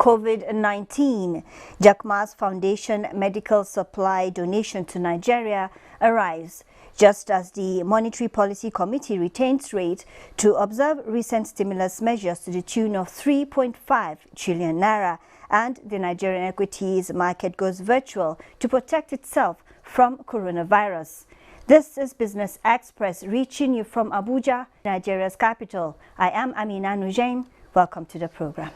COVID-19. Jack Ma's Foundation medical supply donation to Nigeria arrives just as the Monetary Policy Committee retains rate to observe recent stimulus measures to the tune of 3.5 trillion naira, and the Nigerian equities market goes virtual to protect itself from coronavirus. This is Business Express reaching you from Abuja, Nigeria's capital. I am Amina Nujaim. Welcome to the program.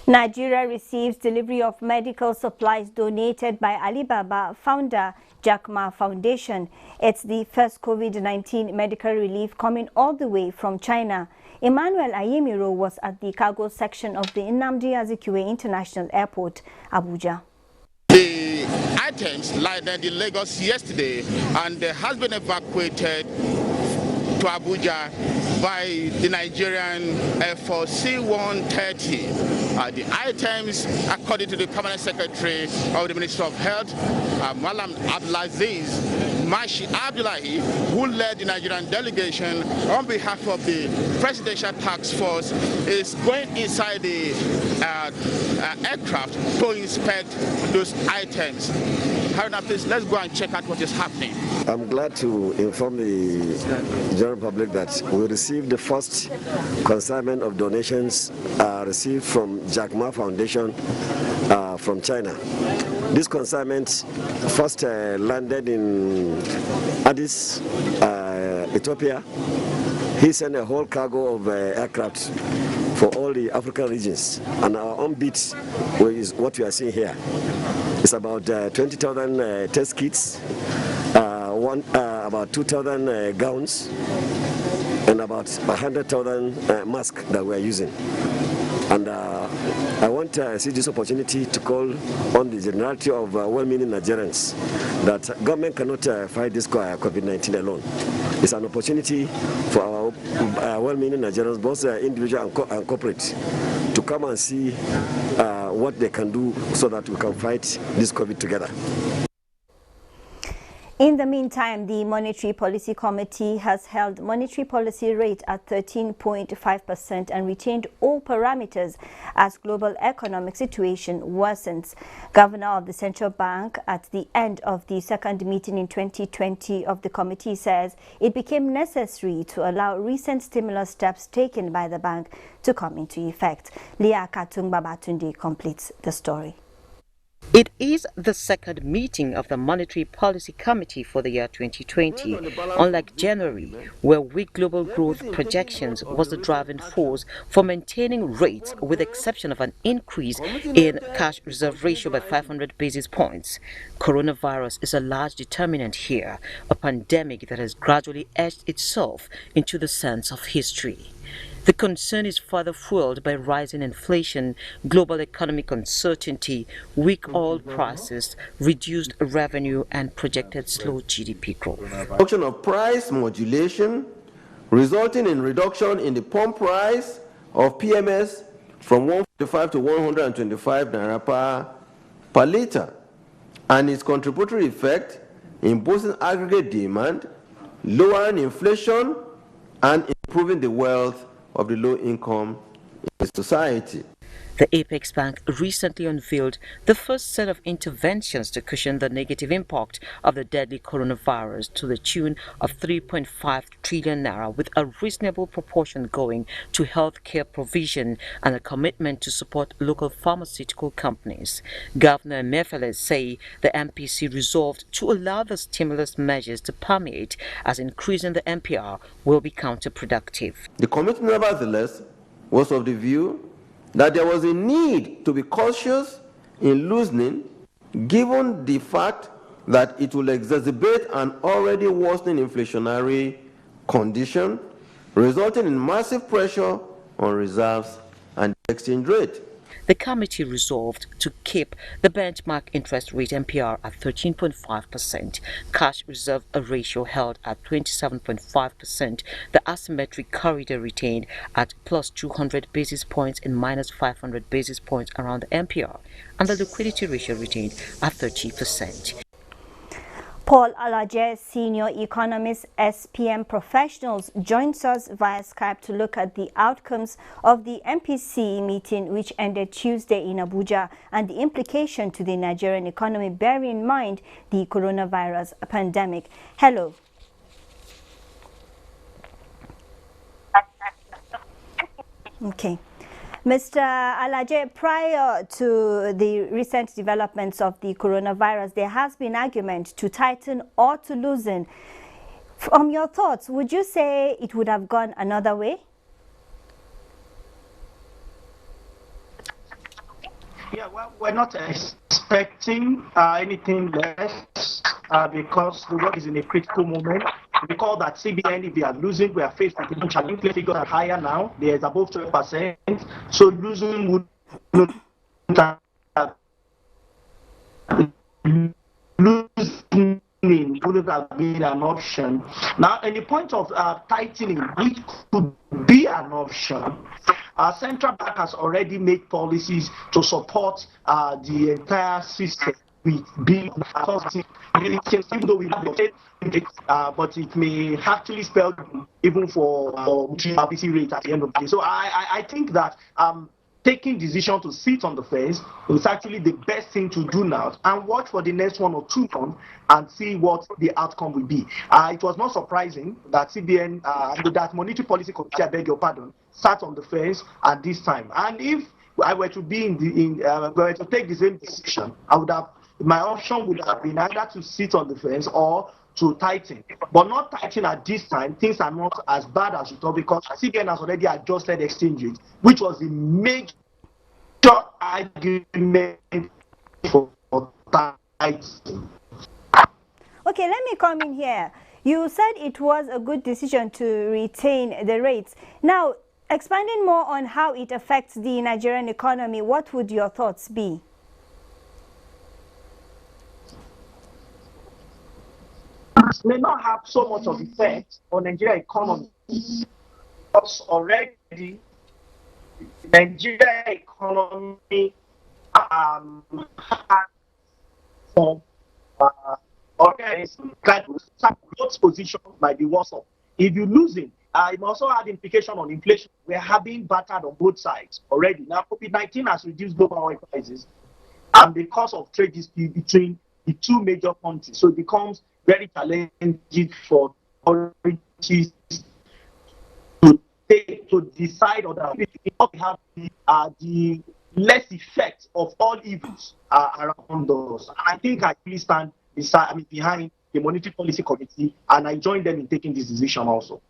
Nigeria receives delivery of medical supplies donated by Alibaba founder Jack Ma Foundation. It's the first COVID-19 medical relief coming all the way from China. Emmanuel Ayemiro was at the cargo section of the Nnamdi Azikiwe International Airport, Abuja. The items landed in Lagos yesterday and has been evacuated to Abuja by the Nigerian Air Force C-130. The items, according to the Permanent Secretary of the Ministry of Health, Malam Abdulaziz Mashi Abdullahi, who led the Nigerian delegation on behalf of the Presidential Task Force, is going inside the aircraft to inspect those items. Haruna, please, let's go and check out what is happening. I'm glad to inform the general public that we received the first consignment of donations received from Jack Ma Foundation from China. This consignment first landed in Addis, Ethiopia. He sent a whole cargo of aircraft for all the African regions, and our own bit is what we are seeing here. It's about 20,000 test kits, about 2,000 gowns, and about 100,000 masks that we are using. And I want to seize this opportunity to call on the generality of well-meaning Nigerians that government cannot fight this COVID-19 alone. It's an opportunity for our well-meaning Nigerians, both individual and corporate, to come and see what they can do so that we can fight this COVID together. In the meantime, the Monetary Policy Committee has held monetary policy rate at 13.5% and retained all parameters as global economic situation worsens. Governor of the Central Bank at the end of the second meeting in 2020 of the committee says it became necessary to allow recent stimulus steps taken by the bank to come into effect. Leah Katung Babatunde completes the story. It is the second meeting of the Monetary Policy Committee for the year 2020, unlike January, where weak global growth projections was the driving force for maintaining rates, with the exception of an increase in cash reserve ratio by 500 basis points. Coronavirus is a large determinant here, a pandemic that has gradually etched itself into the sands of history. The concern is further fueled by rising inflation, global economic uncertainty, weak oil prices, reduced revenue, and projected slow GDP growth. Reduction of price modulation, resulting in reduction in the pump price of PMS from 145 to 125 naira per liter, and its contributory effect in boosting aggregate demand, lowering inflation, and improving the wealth of the low income in the society. The Apex Bank recently unveiled the first set of interventions to cushion the negative impact of the deadly coronavirus to the tune of 3.5 trillion naira, with a reasonable proportion going to healthcare provision and a commitment to support local pharmaceutical companies. Governor Mefele say the MPC resolved to allow the stimulus measures to permeate, as increasing the MPR will be counterproductive. The committee, nevertheless, was of the view that there was a need to be cautious in loosening, given the fact that it will exacerbate an already worsening inflationary condition, resulting in massive pressure on reserves and exchange rate. The committee resolved to keep the benchmark interest rate MPR at 13.5%, cash reserve ratio held at 27.5%, the asymmetric corridor retained at plus 200 basis points and minus 500 basis points around the MPR, and the liquidity ratio retained at 30%. Paul Alaje, senior economist, SPM Professionals, joins us via Skype to look at the outcomes of the MPC meeting, which ended Tuesday in Abuja, and the implication to the Nigerian economy, bearing in mind the coronavirus pandemic. Hello. Okay. Mr. Alaje, prior to the recent developments of the coronavirus, there has been argument to tighten or to loosen. From your thoughts, would you say it would have gone another way? Yeah, well, we're not expecting anything less because the world is in a critical moment. Recall that CBN, if they are losing, we are faced with a challenge. Figures are higher now. There's above 12%. So losing would wouldn't have been an option. Now, in the point of tightening, which could be an option, our central bank has already made policies to support the entire system with being even though we have it, but it may actually spell even for RPC rate at the end of the day. So I think that taking decision to sit on the fence is actually the best thing to do now, and watch for the next 1 or 2 months and see what the outcome will be. It was not surprising that CBN, that Monetary Policy Committee, I beg your pardon, sat on the fence at this time. And if I were to be were to take the same decision, my option would have been either to sit on the fence or to tighten, but not tighten at this time. Things are not as bad as you thought, because CBN has already adjusted exchange rate, which was the major argument for tightening. Okay, let me come in here. You said it was a good decision to retain the rates. Now, expanding more on how it affects the Nigerian economy, what would your thoughts be? May not have so much of effect on Nigerian economy, because already Nigerian economy growth position might be worse off. If you lose it, it also had implication on inflation. We are having battered on both sides already. Now, COVID-19 has reduced global oil prices, and because of trade dispute between the two major countries, so it becomes very challenging for authorities to decide on that. We have the less effect of all evils around us. And I think I really stand behind the Monetary Policy Committee, and I join them in taking this decision also.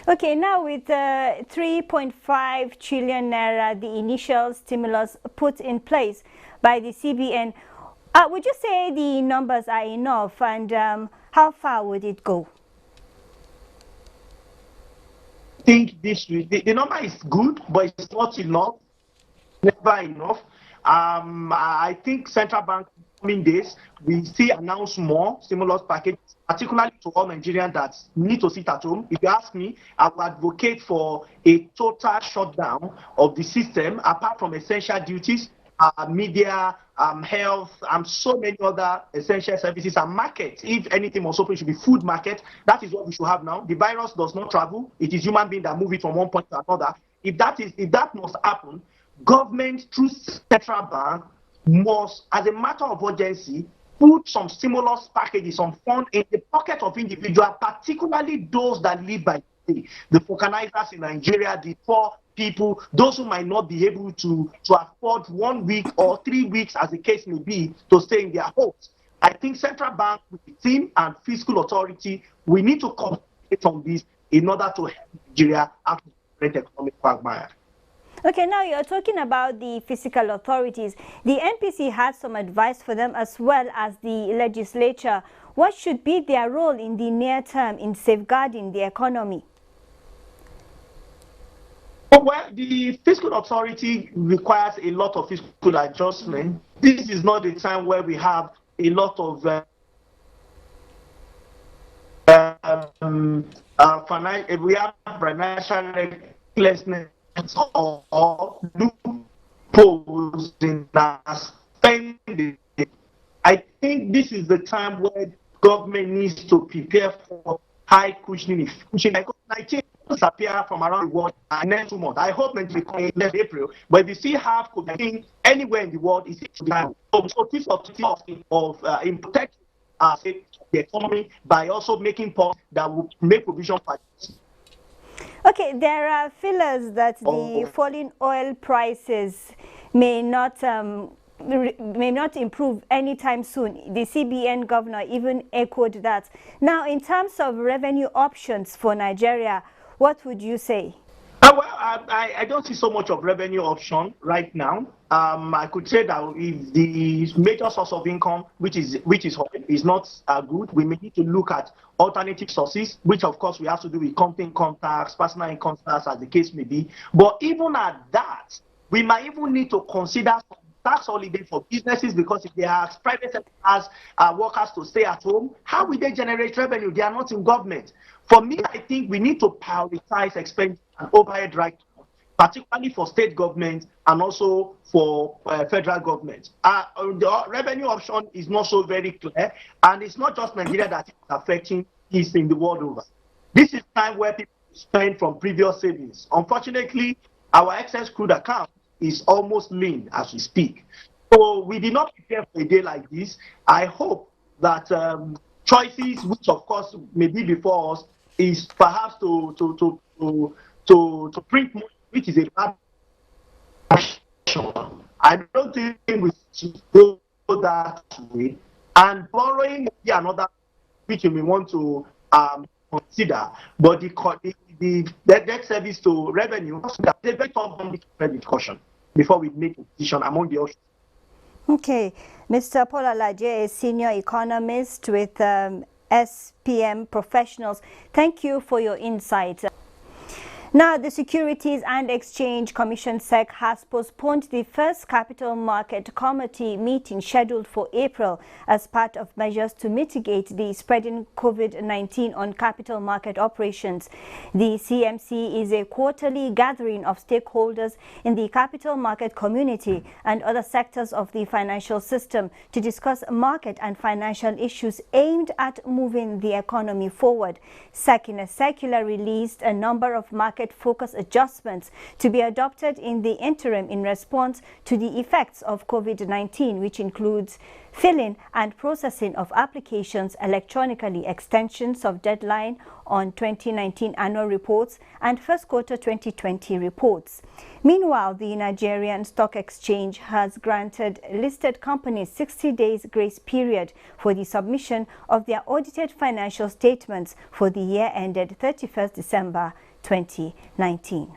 Okay, now with 3.5 trillion naira, the initial stimulus put in place by the CBN, would you say the numbers are enough, and how far would it go? I think the number is good, but it's not enough. Never enough. I think central bank coming days we see announce more stimulus packages, particularly to all Nigerians that need to sit at home. If you ask me, I would advocate for a total shutdown of the system, apart from essential duties, media, health, and so many other essential services and markets. If anything must open, it should be food market. That is what we should have now. The virus does not travel. It is human beings that move it from one point to another. If that must happen, government through central bank must, as a matter of urgency, put some stimulus packages, some fund in the pocket of individuals, particularly those that live by the vulcanizers in Nigeria, the poor people, those who might not be able to afford 1 week or 3 weeks, as the case may be, to stay in their homes. I think central bank, with the team and fiscal authority, we need to concentrate on this in order to help Nigeria out of the great economic quagmire. Okay, now you're talking about the fiscal authorities. The NPC has some advice for them as well as the legislature. What should be their role in the near term in safeguarding the economy? Well, the fiscal authority requires a lot of fiscal adjustment. This is not the time where we have a lot of financial recklessness or loopholes in our spending. I think this is the time where government needs to prepare for high cushioning. COVID-19 disappear from around the world in the next 2 months. I hope it will come in next April. But if you see half COVID-19 anywhere in the world, it's time. So this of in protecting the economy by also making policies that will make provision for this. Okay, there are feelers that the falling oil prices may not improve anytime soon. The CBN governor even echoed that. Now, in terms of revenue options for Nigeria, what would you say? Well, I don't see so much of revenue option right now. I could say that if the major source of income, which is oil, is not good, we may need to look at alternative sources, which of course we have to do with company income tax, personal income tax, as the case may be. But even at that, we might even need to consider some tax holiday for businesses, because if they have private sectors, workers to stay at home, how will they generate revenue? They are not in government. For me, I think we need to prioritize expense and overhead right now, particularly for state government and also for federal government. The revenue option is not so very clear, and it's not just Nigeria that is affecting, it's in the world over. This is time where people spend from previous savings. Unfortunately, our excess crude account is almost lean as we speak. So we did not prepare for a day like this. I hope that choices, which of course may be before us, is perhaps to print money, which is a bad option. I don't think we should go that way. And borrowing will be another which we want to consider. But the debt service to revenue, they better on credit caution before we make a decision among the options. Okay, Mr. Paul Alaje, a senior economist with SPM Professionals. Thank you for your insight. Now, the Securities and Exchange Commission (SEC) has postponed the first Capital Market Committee meeting scheduled for April as part of measures to mitigate the spreading COVID-19 on capital market operations. The CMC is a quarterly gathering of stakeholders in the capital market community and other sectors of the financial system to discuss market and financial issues aimed at moving the economy forward. SEC, in a circular, released a number of market market-focused adjustments to be adopted in the interim in response to the effects of COVID-19, which includes filling and processing of applications electronically, extensions of deadline on 2019 annual reports and first quarter 2020 reports. Meanwhile, the Nigerian Stock Exchange has granted listed companies 60 days grace period for the submission of their audited financial statements for the year ended 31st December 2019.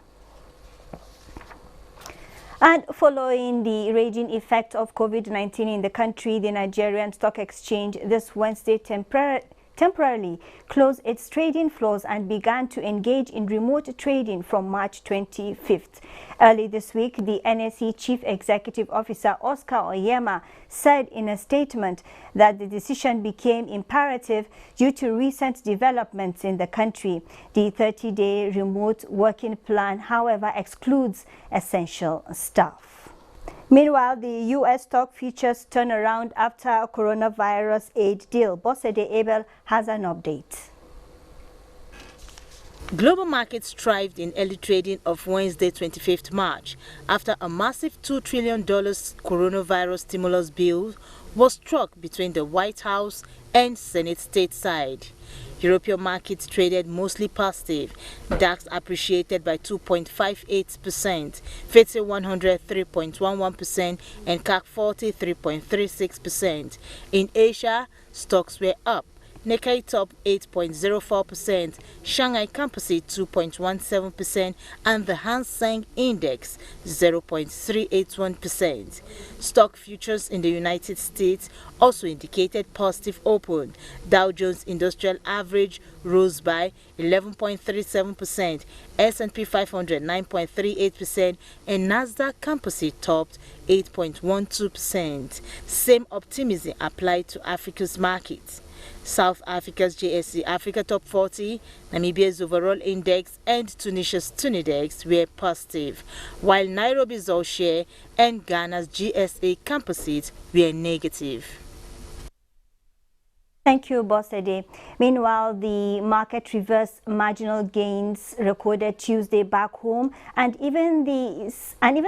And following the raging effect of COVID-19 in the country, the Nigerian Stock Exchange this Wednesday temporarily closed its trading floors and began to engage in remote trading from March 25th. Early this week, the NSE Chief Executive Officer Oscar Oyema said in a statement that the decision became imperative due to recent developments in the country. The 30-day remote working plan, however, excludes essential staff. Meanwhile, the U.S. stock futures turn around after a coronavirus aid deal. Bosede Abel has an update. Global markets thrived in early trading of Wednesday, 25th March, after a massive $2 trillion coronavirus stimulus bill was struck between the White House and Senate stateside. European markets traded mostly positive. DAX appreciated by 2.58%, FTSE 100 3.11%, and CAC 40 3.36%. In Asia, stocks were up. Nikkei top 8.04%, Shanghai Composite 2.17%, and the Hang Seng Index 0.381%. Stock futures in the United States also indicated positive open. Dow Jones Industrial Average rose by 11.37%, S&P 500 9.38%, and Nasdaq Composite topped 8.12%. Same optimism applied to Africa's markets. South Africa's JSE Africa Top 40, Namibia's overall index, and Tunisia's Tunidex were positive, while Nairobi's All Share and Ghana's GSA Composite were negative. Thank you, Bosede. Meanwhile, the market reversed marginal gains recorded Tuesday back home and even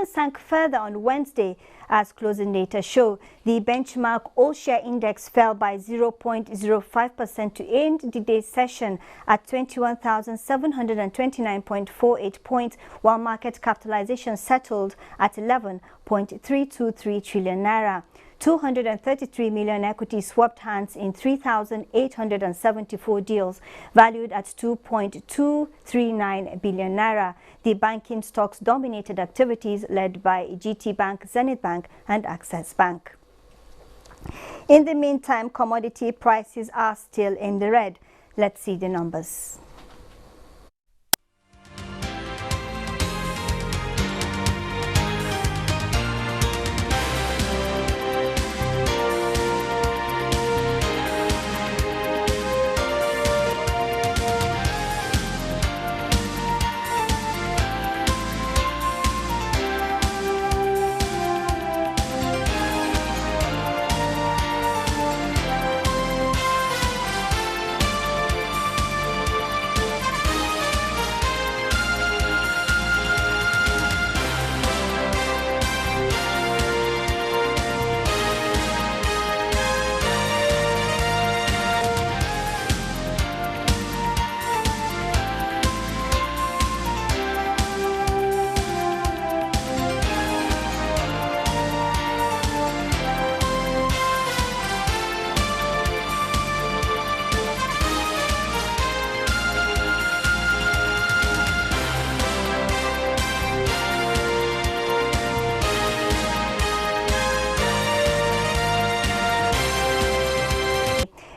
sank further on Wednesday as closing data show. The benchmark all-share index fell by 0.05% to end the day's session at 21,729.48 points, while market capitalization settled at 11.323 trillion naira. 233 million equities swapped hands in 3,874 deals valued at 2.239 billion naira. The banking stocks dominated activities led by GT Bank, Zenith Bank and Access Bank. In the meantime, commodity prices are still in the red. Let's see the numbers.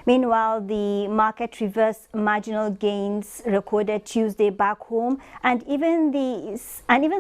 Meanwhile, the market reversed marginal gains recorded Tuesday back home and even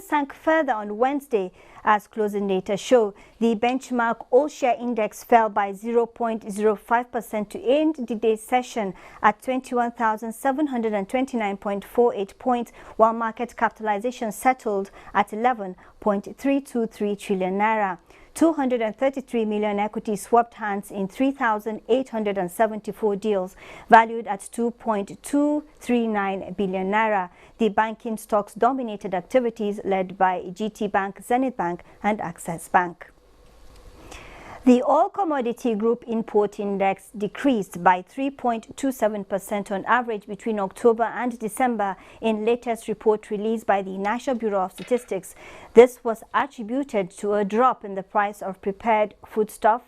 sank further on Wednesday as closing data show. The benchmark all-share index fell by 0.05% to end the day's session at 21,729.48 points, while market capitalization settled at 11.323 trillion naira. 233 million equities swapped hands in 3,874 deals valued at 2.239 billion naira. The banking stocks dominated activities led by GT Bank, Zenith Bank and Access Bank. The oil commodity group import index decreased by 3.27% on average between October and December in latest report released by the National Bureau of Statistics. This was attributed to a drop in the price of prepared foodstuff,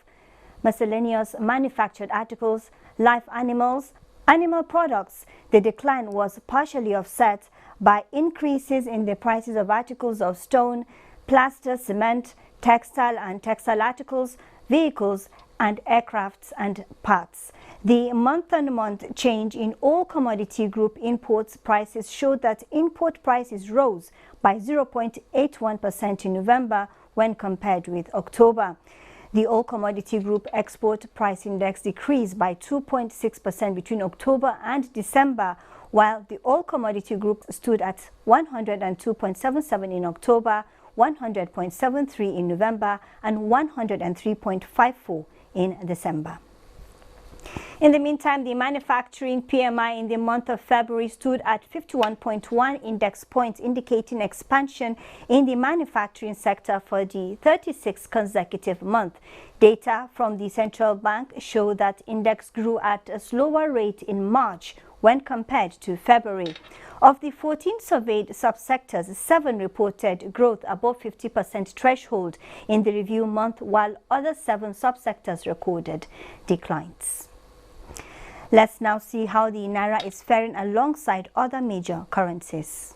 miscellaneous manufactured articles, live animals, animal products. The decline was partially offset by increases in the prices of articles of stone, plaster, cement, textile and textile articles, vehicles and aircrafts and parts. The month-on-month change in all commodity group imports prices showed that import prices rose by 0.81% in November when compared with October. The oil commodity group export price index decreased by 2.6% between October and December, while the oil commodity group stood at 102.77 in October, 100.73 in November and 103.54 in December. In the meantime, the manufacturing PMI in the month of February stood at 51.1 index points, indicating expansion in the manufacturing sector for the 36th consecutive month. Data from the central bank show that index grew at a slower rate in March when compared to February. Of the 14 surveyed subsectors, 7 reported growth above 50% threshold in the review month, while other 7 subsectors recorded declines. Let's now see how the Naira is faring alongside other major currencies.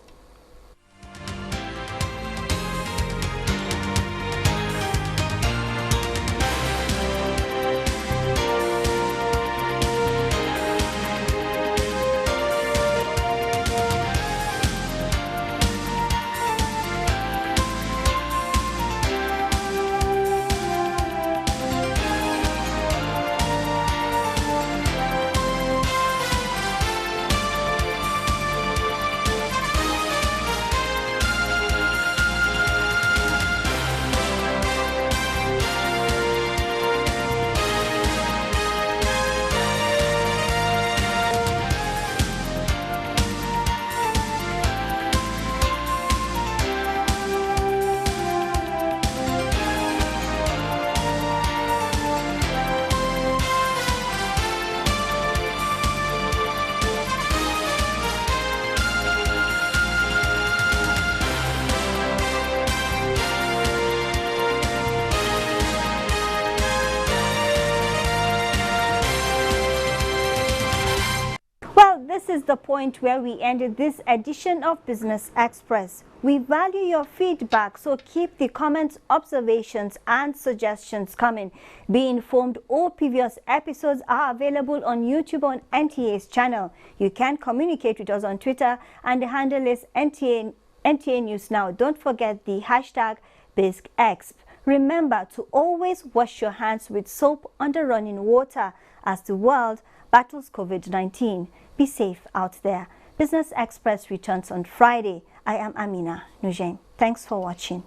This is the point where we ended this edition of Business Express. We value your feedback, so keep the comments, observations and suggestions coming. Be informed all previous episodes are available on YouTube on NTA's channel. You can communicate with us on Twitter and the handle is NTA News Now. Don't forget the hashtag BizExp. Remember to always wash your hands with soap under running water as the world battles COVID-19. Be safe out there. Business Express returns on Friday. I am Amina Nujain. Thanks for watching.